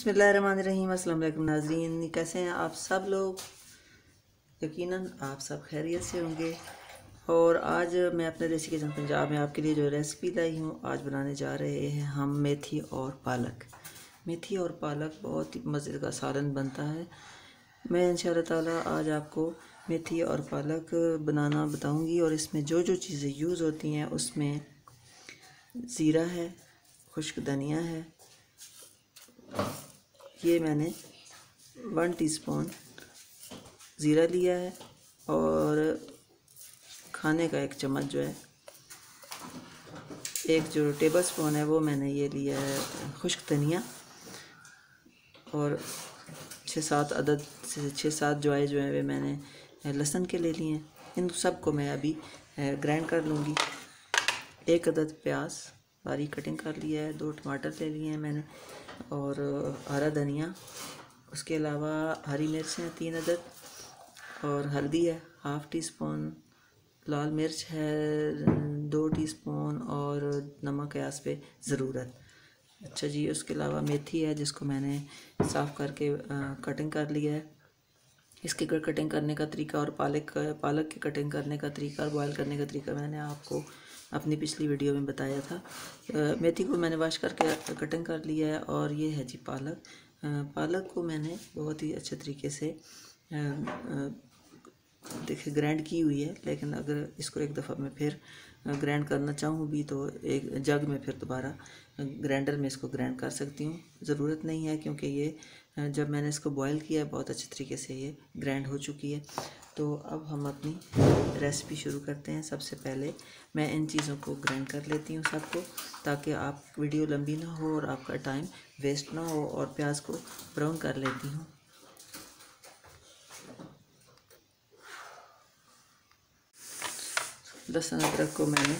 बिस्मिल्लाहिर्रहमानिर्रहीम। अस्सलाम वालेकुम नाज़रीन, कैसे हैं आप सब लोग? यकीनन आप सब खैरियत से होंगे। और आज मैं अपने देसी किचन पंजाब में आपके लिए जो रेसिपी लाई हूँ, आज बनाने जा रहे हैं हम मेथी और पालक। मेथी और पालक बहुत ही मज़े का सालन बनता है। मैं इंशाअल्लाह ताला आज आपको मेथी और पालक बनाना बताऊँगी। और इसमें जो जो चीज़ें यूज़ होती हैं उसमें ज़ीरा है, खुश्क धनिया है, ये मैंने 1 टीस्पून ज़ीरा लिया है, और खाने का 1 चम्मच जो है, एक जो टेबल स्पून है वो मैंने ये लिया है खुश्क धनिया, और 6-7 अदद से 6-7 ज्वाई जो है वे मैंने लहसुन के ले लिए हैं। इन सब को मैं अभी ग्राइंड कर लूँगी। 1 अदद प्याज बारीक कटिंग कर लिया है, 2 टमाटर ले लिए हैं मैंने, और हरा धनिया, उसके अलावा हरी मिर्च हैं 3 अदद, और हल्दी है 1/2 टीस्पून, लाल मिर्च है 2 टीस्पून, और नमक है आस पे ज़रूरत। अच्छा जी, उसके अलावा मेथी है जिसको मैंने साफ़ करके कटिंग कर लिया है। इसकी कटिंग करने का तरीका और पालक की कटिंग करने का तरीका और बॉयल करने का तरीका मैंने आपको अपनी पिछली वीडियो में बताया था। मेथी को मैंने वॉश करके कटिंग कर लिया है, और ये है जी पालक। पालक को मैंने बहुत ही अच्छे तरीके से देखिए ग्राइंड की हुई है, लेकिन अगर इसको एक दफ़ा मैं फिर ग्राइंड करना चाहूँ भी तो एक जग में फिर दोबारा ग्राइंडर में इसको ग्राइंड कर सकती हूँ। ज़रूरत नहीं है, क्योंकि ये जब मैंने इसको बॉयल किया है बहुत अच्छे तरीके से ये ग्राइंड हो चुकी है। तो अब हम अपनी रेसिपी शुरू करते हैं। सबसे पहले मैं इन चीज़ों को ग्राइंड कर लेती हूँ सबको, ताकि आप वीडियो लंबी ना हो और आपका टाइम वेस्ट ना हो। और प्याज को ब्राउन कर लेती हूँ। लहसुन अदरक को मैंने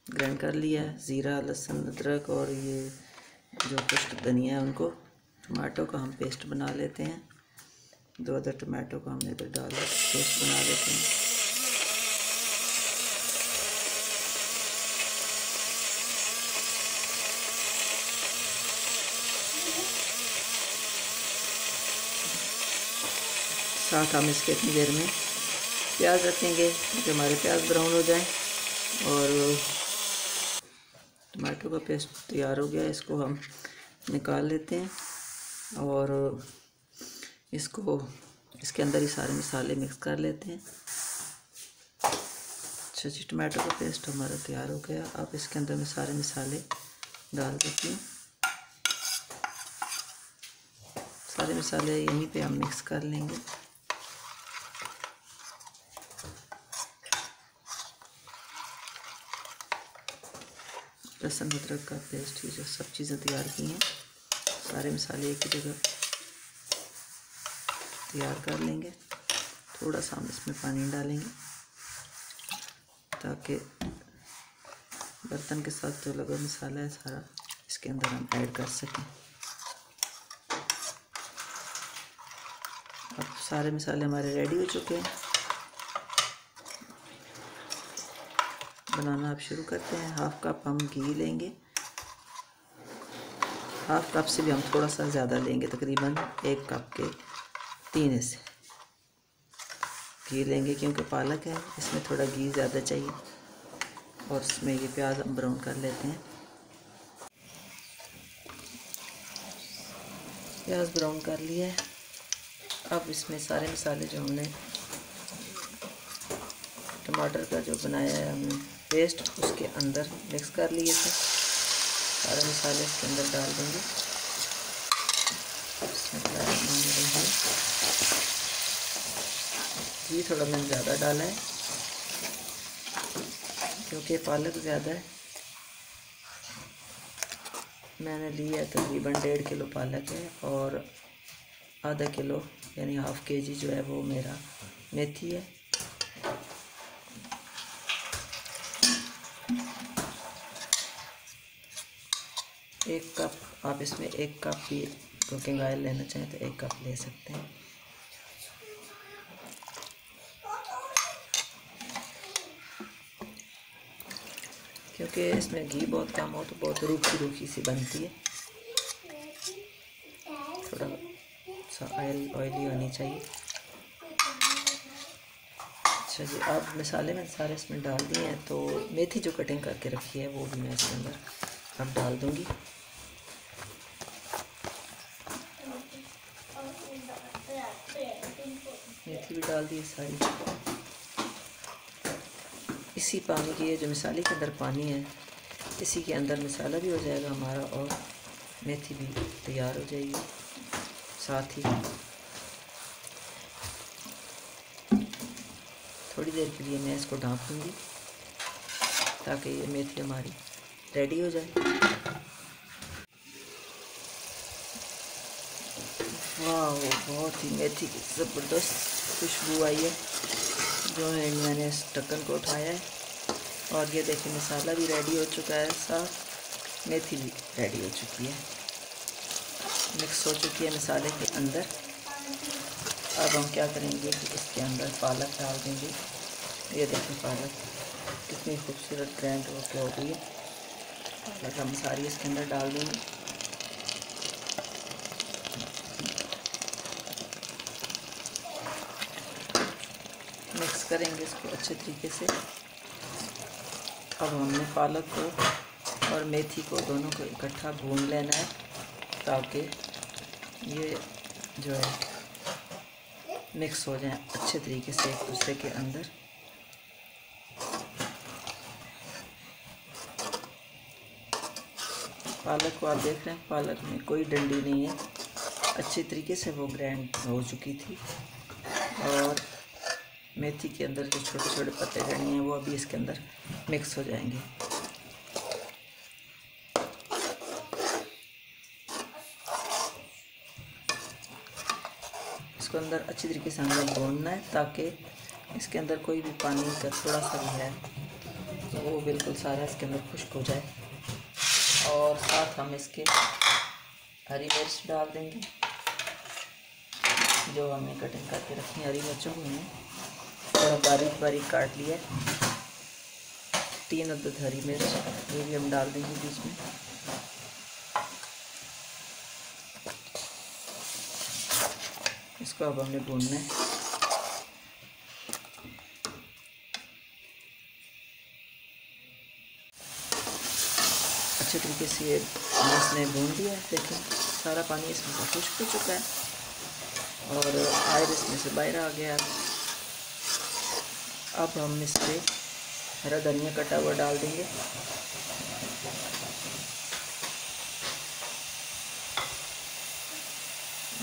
ग्राइंड कर लिया है। ज़ीरा, लहसुन, अदरक और ये जो खुश्क धनिया है उनको, टमाटो का हम पेस्ट बना लेते हैं। 2 अदर टमाटो को हमने इधर डाल पेस्ट बना लेते हैं। साथ हम इसके इतनी देर में प्याज रखेंगे कि हमारे प्याज ब्राउन हो जाएं। और टमाटो का पेस्ट तैयार हो गया, इसको हम निकाल लेते हैं, और इसको इसके अंदर ही सारे मसाले मिक्स कर लेते हैं। अच्छा जी, टमाटो का पेस्ट हमारा तैयार हो गया। अब इसके अंदर मैं सारे मसाले डाल देती हूँ। सारे मसाले यहीं पे हम मिक्स कर लेंगे। लहसुन अदरक का पेस्ट, ये जो सब चीज़ें तैयार की हैं, सारे मसाले एक ही जगह तैयार कर लेंगे। थोड़ा सा हम इसमें पानी डालेंगे ताकि बर्तन के साथ जो लगा मसाला है सारा इसके अंदर हम ऐड कर सकें। अब सारे मसाले हमारे रेडी हो चुके हैं। बनाना अब शुरू करते हैं। 1/2 कप हम घी लेंगे। 1/2 कप से भी हम थोड़ा सा ज़्यादा लेंगे, तकरीबन 1 कप के 3 हिस्से घी लेंगे, क्योंकि पालक है इसमें थोड़ा घी ज़्यादा चाहिए। और इसमें ये प्याज हम ब्राउन कर लेते हैं। प्याज ब्राउन कर लिया है। अब इसमें सारे मसाले जो हमने टमाटर का जो बनाया है हमने पेस्ट, उसके अंदर मिक्स कर लिए थे। सारे मसाले इसके अंदर डाल देंगे। घी थोड़ा मैंने ज़्यादा डाला है, क्योंकि पालक ज़्यादा है। मैंने लिया तकरीबन 1.5 किलो पालक है, और आधा किलो यानी 1/2 kg जो है वो मेरा मेथी है। एक कप, आप इसमें 1 कप भी कुकिंग ऑयल लेना चाहें तो 1 कप ले सकते हैं। क्योंकि इसमें घी बहुत कम हो तो बहुत रूखी रूखी सी बनती है। थोड़ा सा ऑयली होनी चाहिए। अच्छा जी, अब मसाले मैंने सारे इसमें डाल दिए हैं। तो मेथी जो कटिंग करके रखी है वो भी मैं इसके अंदर अब डाल दूँगी। मेथी भी डाल दी सारी। इसी पानी की, जो मसाले के अंदर पानी है, इसी के अंदर मसाला भी हो जाएगा हमारा और मेथी भी तैयार हो जाएगी साथ ही। थोड़ी देर के लिए मैं इसको ढाँप दूँगी ताकि ये मेथी हमारी रेडी हो जाए। वाह, बहुत ही मेथी की ज़बरदस्त खुशबू आई है। जो है मैंने इस ढक्कन को उठाया है और ये देखिए मसाला भी रेडी हो चुका है, साथ मेथी भी रेडी हो चुकी है, मिक्स हो चुकी है मसाले के अंदर। अब हम क्या करेंगे कि इसके अंदर पालक डाल देंगे। ये देखिए पालक कितनी खूबसूरत ग्रैंड होकर हो गई है। पालक हम सारी इसके अंदर डाल देंगे। मिक्स करेंगे इसको अच्छे तरीके से। अब हमने पालक को और मेथी को दोनों को इकट्ठा भून लेना है ताकि ये जो है मिक्स हो जाए अच्छे तरीके से एक दूसरे के अंदर। पालक को आप देख रहे हैं, पालक में कोई डंडी नहीं है, अच्छे तरीके से वो ग्राइंड हो चुकी थी। और मेथी के अंदर जो छोटे छोटे पत्ते डंडी हैं वो अभी इसके अंदर मिक्स हो जाएंगे। इसको अंदर अच्छी तरीके से हमें भूनना है ताकि इसके अंदर कोई भी पानी का थोड़ा सा भी है तो वो बिल्कुल सारा इसके अंदर खुश्क हो जाए। और साथ हम इसके हरी मिर्च डाल देंगे, जो हमने कटिंग करके रखी हरी मिर्चों को हमने थोड़ा बारीक बारीक काट लिया है। 3 अदद हरी मिर्च ये भी हम डाल देंगे बीच में। इसको अब हमने भूनना है। अच्छे तरीके से इसने भून दिया है। देखिए सारा पानी इसमें से खुश्क हो चुका है और आयर इसमें से बाहर आ गया। अब हम इस पर हरा धनिया कटा हुआ डाल देंगे।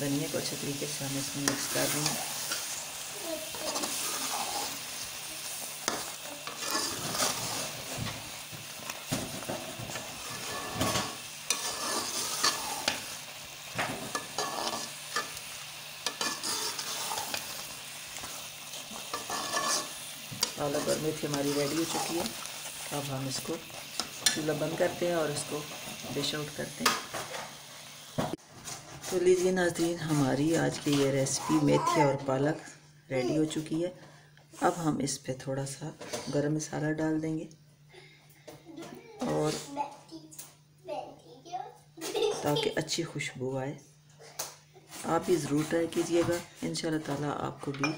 धनिया को अच्छे तरीके से हम इसमें मिक्स कर देंगे। पालक और मेथी हमारी रेडी हो चुकी है। अब हम इसको चूल्हा बंद करते हैं और इसको डिश आउट करते हैं। तो लीजिए नाज़रीन, हमारी आज की ये रेसिपी मेथी और पालक रेडी हो चुकी है। अब हम इस पे थोड़ा सा गरम मसाला डाल देंगे और ताकि अच्छी खुशबू आए। आप भी ज़रूर ट्राई कीजिएगा, इंशाल्लाह ताला आपको भी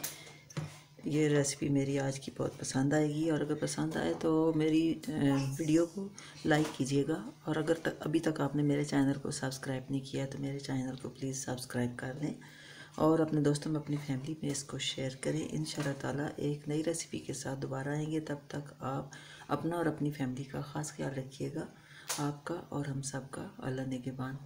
ये रेसिपी मेरी आज की बहुत पसंद आएगी। और अगर पसंद आए तो मेरी वीडियो को लाइक कीजिएगा। और अगर अभी तक आपने मेरे चैनल को सब्सक्राइब नहीं किया है तो मेरे चैनल को प्लीज़ सब्सक्राइब कर लें और अपने दोस्तों में, अपनी फैमिली में इसको शेयर करें। इंशाल्लाह ताला एक नई रेसिपी के साथ दोबारा आएंगे। तब तक आप अपना और अपनी फैमिली का ख़ास ख्याल रखिएगा। आपका और हम सब का अल्लाह निगहबान।